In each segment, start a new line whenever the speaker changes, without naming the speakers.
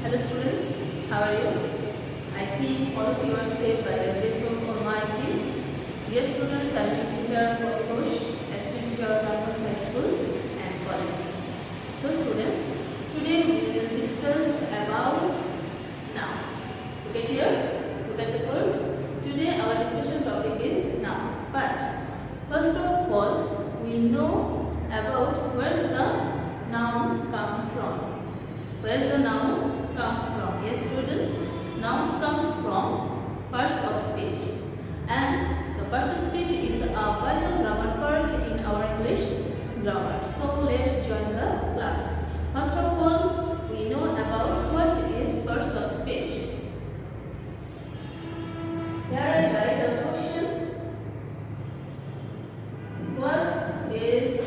Hello students, how are you? I think all of you are safe by the grace of Almighty. Dear students, I am your teacher for course, assistant teacher of Campus High School and College. So students, today we will discuss about noun. Look at here, look at the board. Today our discussion topic is noun. But first of all, we know about where the noun comes from. Where the noun comes from? Yes, student. Nouns comes from parts of speech, and the parts of speech is a vital grammar part in our English grammar. So let's join the class. First of all, we know about what is parts of speech. Here I write a question. What is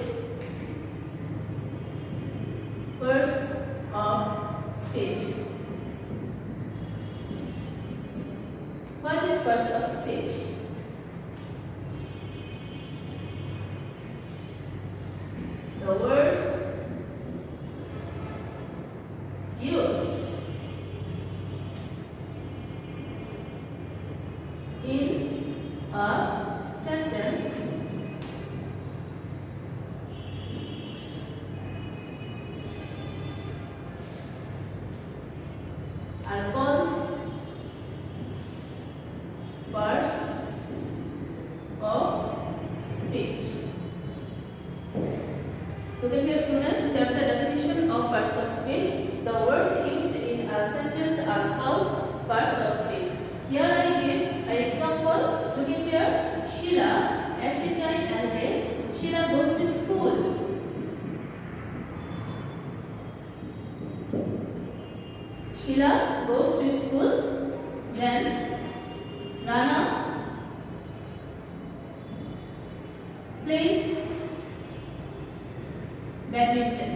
parts of speech? What is parts of speech? The words used in a sentence are called parts of speech. Look at here students, here's the definition of parts of speech. The words used in a sentence are called parts of speech. Here I give an example. Look at here. Sheila, S-H-I-L-A, Sheila goes to school. Sheila goes to school. Then Rana plays badminton.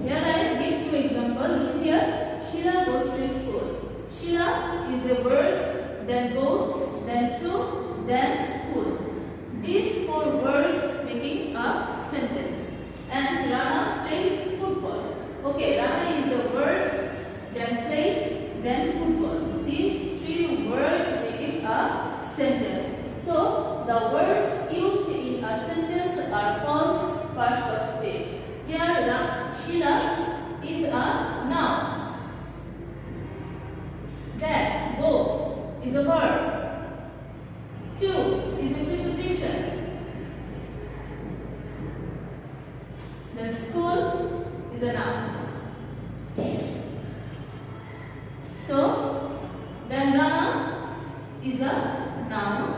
Here I give two examples. Look here. Sheila goes to school. Sheila is a word, then goes, then to, then school. These four words making a sentence. And Rana plays football. Okay, Rana is a word, then plays, then football. These three words making a sentence. So the words used in a sentence are called parts of speech. Here Sheila is a noun. Then goes is a verb. To is a preposition. Then school is a noun. So then Rana is a noun.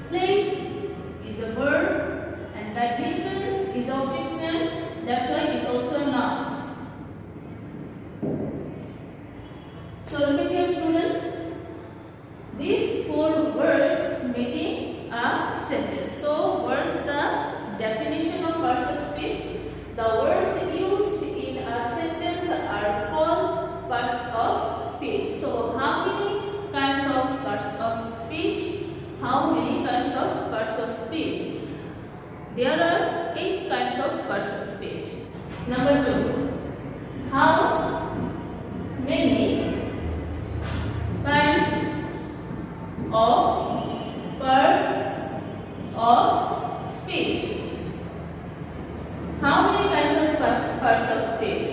Plays is a verb, and badminton is object's name. That's why it's also a noun. So look at here student. These four words making a sentence. So what's the definition of parts of speech? The words used in a sentence are called parts of speech. So how many kinds of parts of speech? How many kinds of parts of speech? There are 8 kinds of parts of speech. Number 2. How many kinds of parts of speech? How many kinds of parts of speech?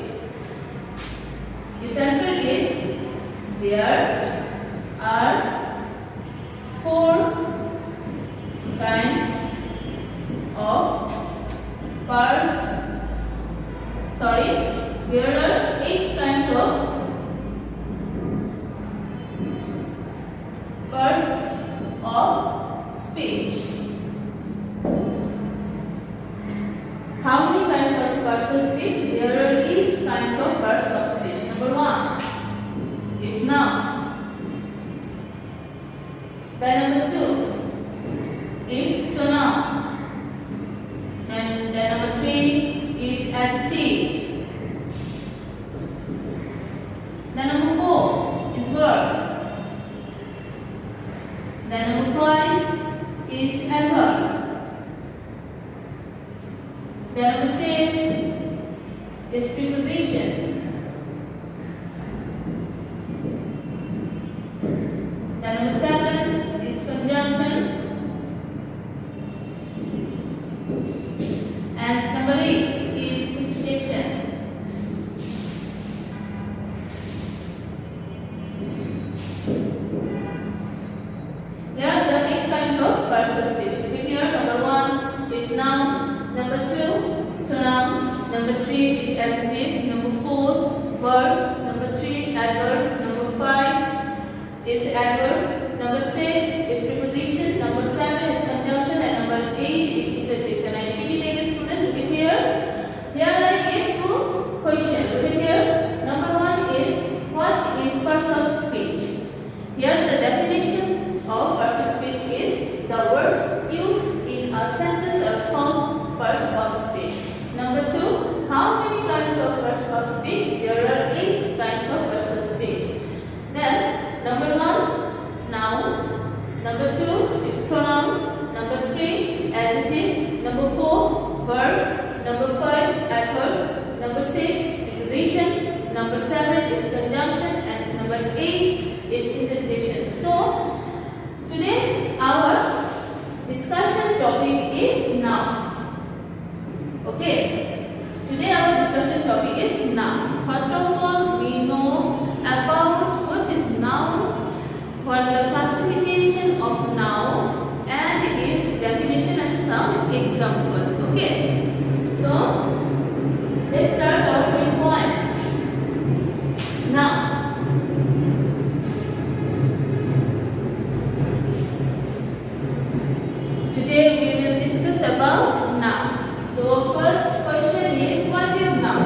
This answer is there are 4 kinds of parts. There are 8 kinds of parts of speech. How many kinds of parts of speech? There are 8 kinds of parts of speech. Number 1 is noun. Then number 2 is pronoun. And then number 3 is adjective. Then number 4 is verb. Then number 5 is adverb. Then number 6 is preposition. Then number 7 is conjunction. And number 8 is interjection. Here are the 8 kinds of parts of speech. Look here, number 1 is noun, number 2 pronoun, number 3 is adjective, number 4 verb, number 3 adverb, number 5 is adverb, number 6 is preposition, number 7 is conjunction, and number 8 is interjection. I repeat it again, students. Look at here. Here I gave 2 questions. Look at here. Number 1 is what is parts of speech? Here the definition of parts of speech is the words used in a sentence are called parts of speech. Number 2, how many kinds of parts of speech? There are 8 kinds of parts of speech. Then number 1, noun. Number 2 is pronoun. Number 3, adjective. Number 4, verb. Number 5, adverb. Number 6, preposition. Number 7 is conjunction, and number 8 is interjection. So today our discussion topic is noun. Okay. Today our discussion topic is noun. First of all, we know about what is noun, what is the classification of noun, and its definition and some example. Okay. So let's start our main point. Noun. Today we will discuss about noun. So first question is, what is noun?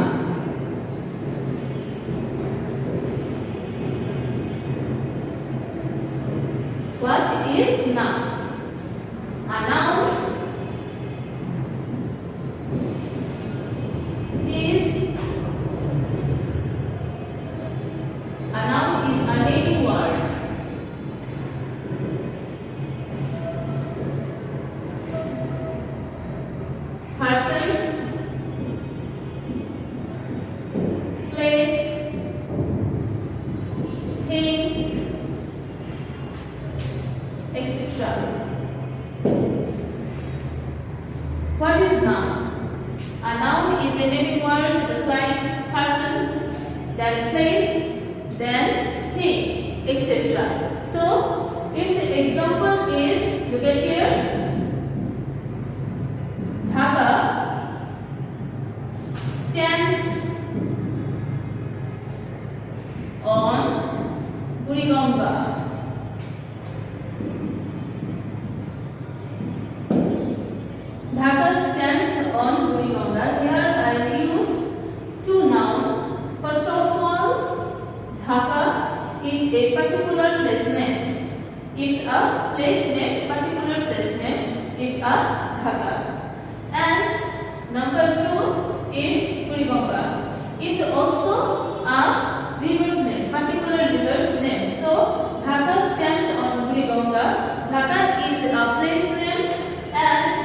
What is noun? A noun is a naming word. Person, place, thing, etc. What is noun? A noun is a naming word, just like person, then place, then thing, etc. So its example is, look at here. Dhaka stands on Buriganga. Dhaka stands on Buriganga. Here I use 2 nouns. First of all, Dhaka is a particular place name. It's a place name, particular place name is a Dhaka. And number 2 is Buriganga. It's also a river's name, particular river's name. So Dhaka stands on Buriganga. Dhaka is a place name and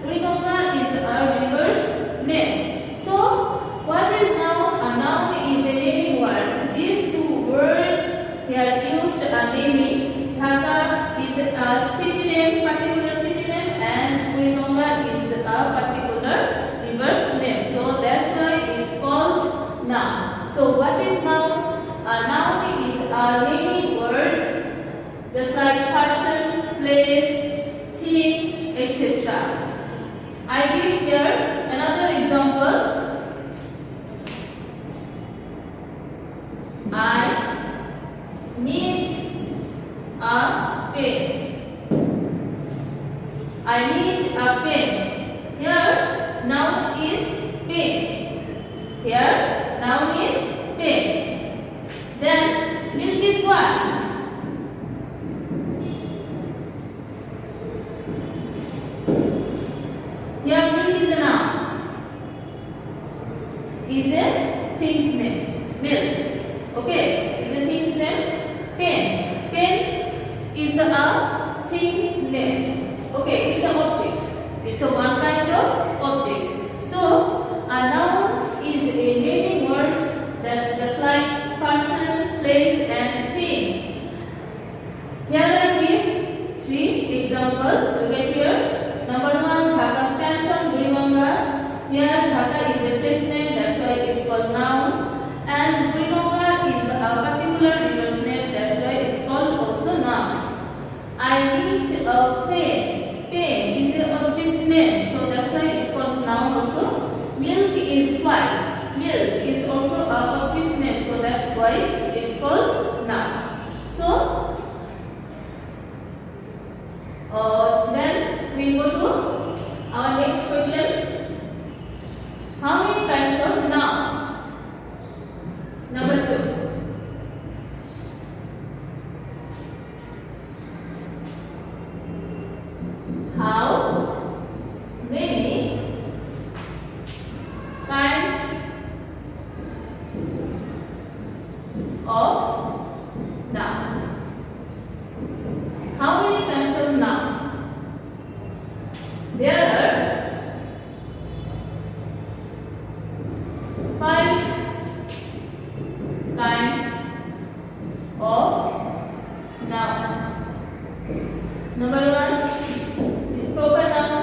Buriganga is a river's name. So what is noun? A noun is a naming word. These 2 words here used a naming. Dhaka is a city name, particular city name, and Buriganga is a particular river's name. So that's why it's called noun. So what is noun? A noun is a naming word, just like person, place, thing, etc. I give here another example. I need a pen. I need a pen. Here noun is pen. Here noun is pen. Then milk is what? Here milk is a noun. Is a thing's name. Milk. Okay. Is a thing's name. Pen. Pen is a thing's name. Okay. It's an object. It's a one kind of object. So a noun is a name milk is also a object name, so that's why it's called noun. So then we go to our next question. How many kinds of noun? Number 2. How many kinds of noun? How many kinds of noun? There are 5 kinds of noun. Number 1 is proper noun.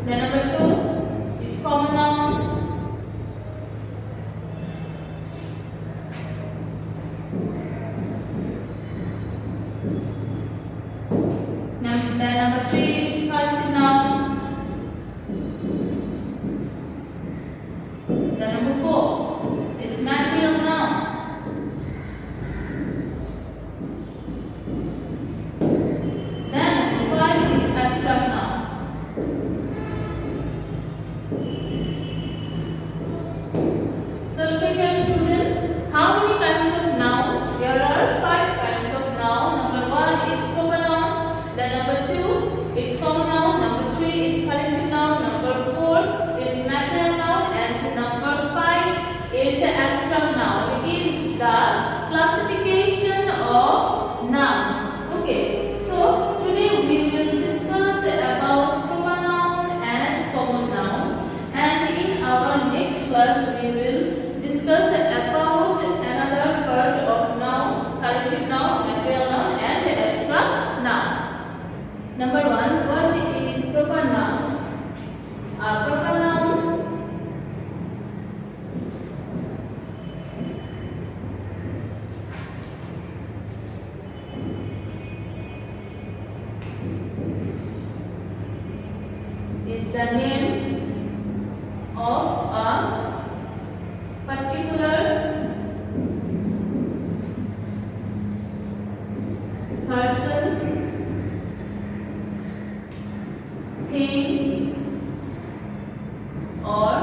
Then number 2 is common noun. Then number 3 is collective noun. Then number 4 is material noun. Then number 5 is abstract noun. So look at here, student. How many kinds of noun? There are 5 kinds of noun. Number 1 is proper noun. Then number 2 is common noun. Number 3 is collective noun. Number 4 is material noun. And number 5 is abstract noun. It is the classification of noun. Okay. So today we will discuss about proper noun and common noun. And in our next class we will discuss about another part of noun, collective noun, material noun and abstract noun. Number 1, what is proper noun? A proper noun is the name of a particular person, thing, or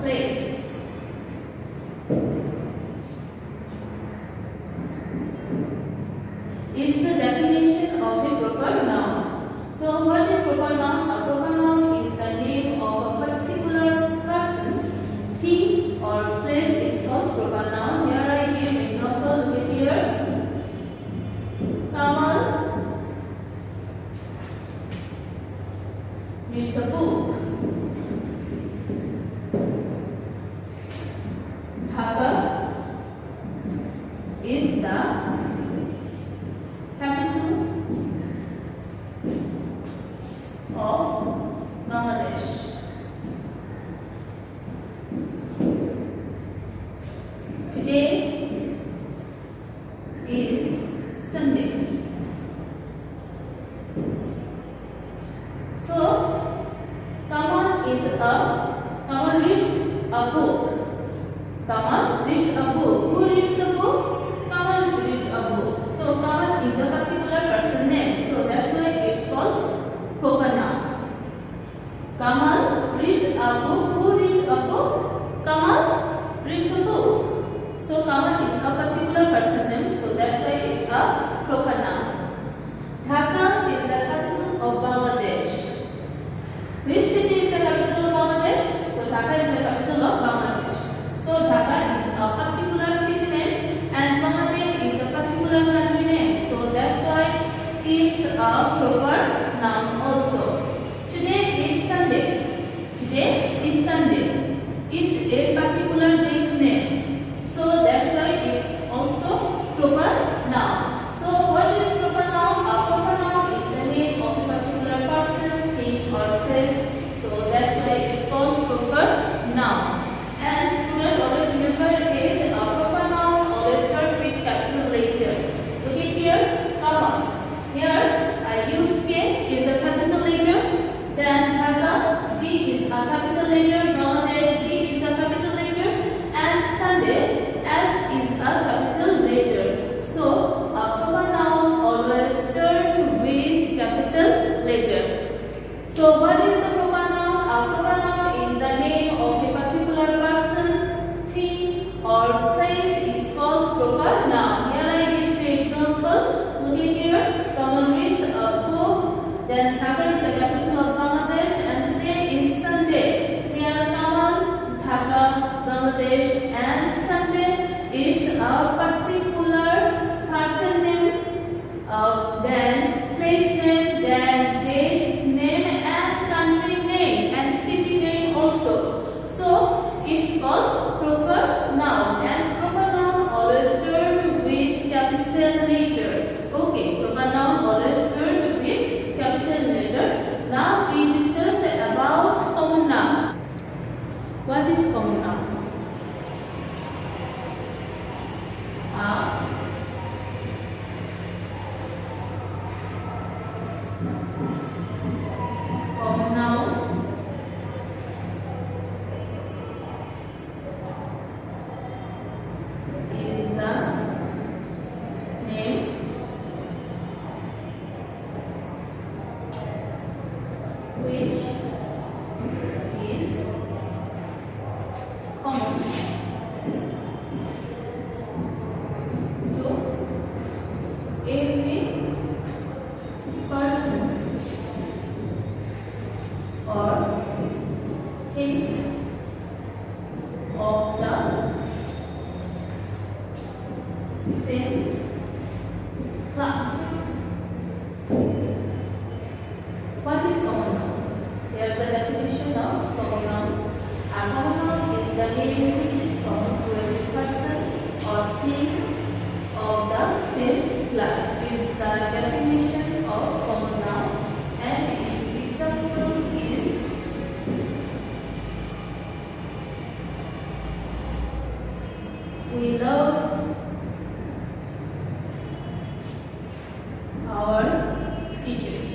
place. Is the definition of a proper noun. So what is proper noun? A proper noun is the name of a particular person, thing, or place is called proper noun. Here I give example. Look at here. Kamal reads a book. Dhaka is the capital of Bangladesh. Today is Sunday. So Kamal reads a book. Kamal reads a book. Who reads the book? Kamal reads a book. So Kamal is a particular person name. So that's why it's called proper noun. Kamal reads a book. Who reads a book? Kamal reads a book. So Kamal is a particular person name. So that's why it's a proper noun. Dhaka is the capital of Bangladesh. Which city is the capital of Bangladesh? So Dhaka is the capital of Bangladesh. So Dhaka is a particular city name and Bangladesh is a particular country name. So that's why it's a proper noun also. Today is Sunday. Today is Sunday. It's a particular day's name. So that's why it's also proper noun. So what is proper noun? A proper noun is the name of a particular person, thing or place. So that's why it's called proper noun. And student, always remember it, a proper noun always start with capital letter. Look at here, comma. Here I use K is a capital letter letter, Bangladesh D is a capital letter, and Sunday S is a capital letter. So a proper noun always start with capital letter. So what is the proper noun? A proper noun is the name of a particular person, thing or place is called proper noun. Here I give you example. Look at here. Common reads a book. Then Dhaka is the capital of Bangladesh, and today is Sunday. Here Kamal, Dhaka, Bangladesh, and Sunday is a particular person name. Then place name, then days name, and country name, and city name also. So it's called proper noun, and proper noun always start with capital letter. Okay, proper noun always start with capital letter. Now we discuss about common noun. What is common noun? Common noun is the name which is common to every person or thing of the same class. What is common noun? Here's the definition of common noun. A common noun is the name which is common to every person or thing of the same class. Is the definition of common noun, and its example is we love our teachers.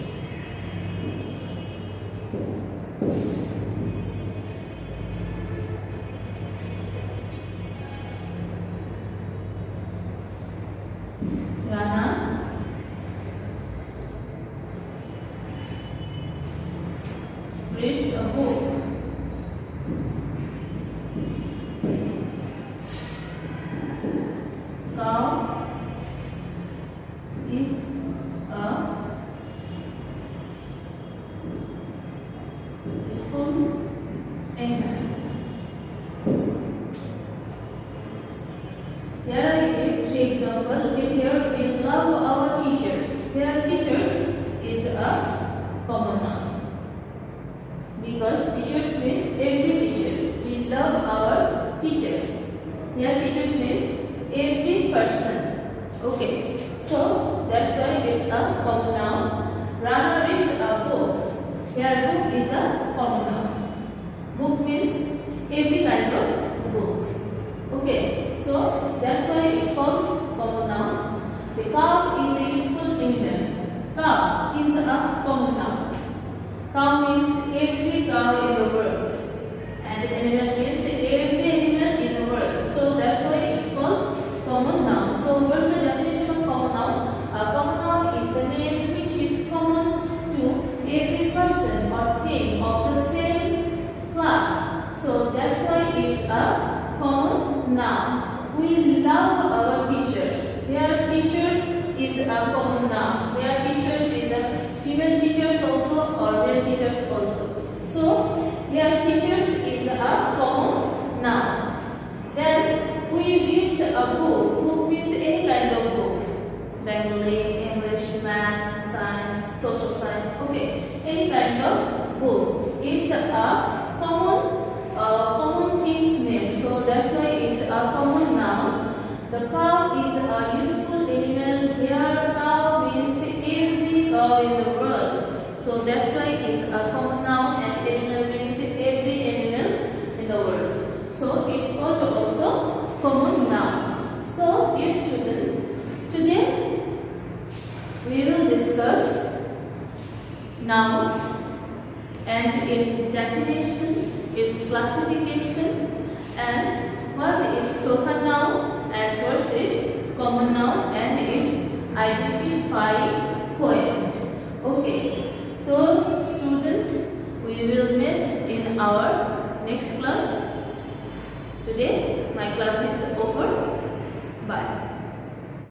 Rana reads a book. Cow is a school animal. Here I give three examples. Look at here. We love our teachers. Here teachers is a common noun because teachers means every teachers. We love our teachers. Here teachers means every person. Okay, so that's why it's a common noun. Rana reads a book. Here book is a common noun. Book means every kind of book. Okay, so that's why it's called common noun. The cow is a useful animal. Cow is a common noun. Cow means every cow in the world, and animal means every animal in the world. So that's why it's called common noun. So what's the definition of common noun? A common noun is the name which is common to every person or thing of the same class. So that's why it's a common noun. We love our teachers. Their teachers is a common noun. Their teachers is a female teachers also or male teachers also. So their teachers is a common noun. Then we read a book. Book means any kind of book. Bengali, English, math, science, social science. Okay, any kind of book. It's a common things name. So that's why it's a common noun. The cow is a useful animal. Here cow means every cow in the world. So that's why it's a common noun, and animal means every animal in the world. So it's called also common noun. So dear student, today we will discuss noun and its definition, its classification, and what is token noun and what is common noun and its identifying point. Okay, so student, we will meet in our next class. Today my class is over. Bye.